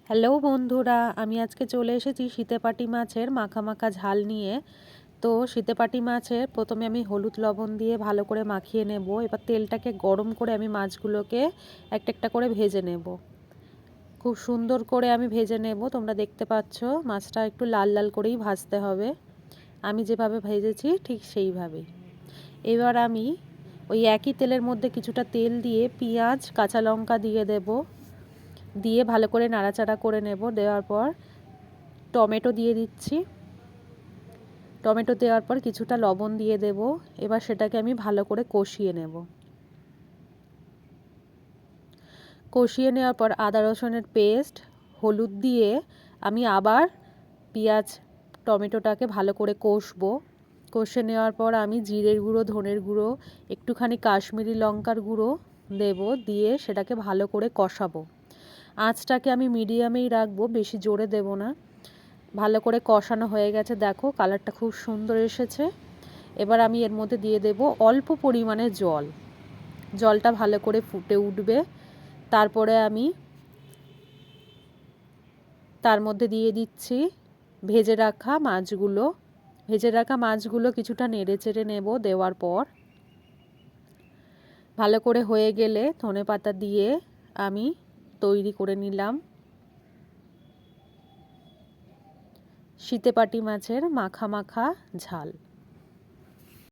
Hello বন্ধুরা, আমি আজকে চলে এসেছি শীতেপাটি মাছের মাখা মাখা ঝাল নিয়ে। তো শীতেপাটি মাছের প্রথমে আমি হলুদ লবণ দিয়ে ভালো করে মাখিয়ে নেব। এবার তেলটাকে গরম করে আমি মাছগুলোকে একটা একটা করে ভেজে নেব। খুব সুন্দর করে আমি ভেজে নেব। তোমরা দেখতে পাচ্ছ মাছটা একটু লাল লাল করেই ভাজতে হবে। আমি যেভাবে ভেজেছি ঠিক সেইভাবেই। এবার আমি ওই একই তেলের মধ্যে কিছুটা তেল দিয়ে পেঁয়াজ কাঁচা লঙ্কা দিয়ে দেব, দিয়ে ভালো করে নাড়াচাড়া করে নেব। দেওয়ার পর টমেটো দিয়ে দিচ্ছি। টমেটো দেওয়ার পর কিছুটা লবণ দিয়ে দেব। এবার সেটাকে আমি ভালো করে কষিয়ে নেব। কষিয়ে নেওয়ার পর আদা রসুনের পেস্ট, হলুদ দিয়ে আমি আবার পেঁয়াজ টমেটোটাকে ভালো করে কষবো। কষে নেওয়ার পর আমি জিরের গুঁড়ো, ধনের গুঁড়ো, একটুখানি কাশ্মীরি লঙ্কার গুঁড়ো দেব, দিয়ে সেটাকে ভালো করে কষাবো। আঁচটাকে আমি মিডিয়ামেই রাখবো, বেশি জোরে দেব না। ভালো করে কষানো হয়ে গেছে, দেখো কালারটা খুব সুন্দর এসেছে। এবার আমি এর মধ্যে দিয়ে দেব অল্প পরিমাণে জল। জলটা ভালো করে ফুটে উঠবে। তারপরে আমি তার মধ্যে দিয়ে দিচ্ছি ভেজে রাখা মাছগুলো। ভেজে রাখা মাছগুলো কিছুটা নেড়ে চেড়ে নেব। দেওয়ার পর ভালো করে হয়ে গেলে ধনেপাতা দিয়ে আমি তৈরি করে নিলাম শীতেপাটি মাছের মাখা মাখা ঝাল।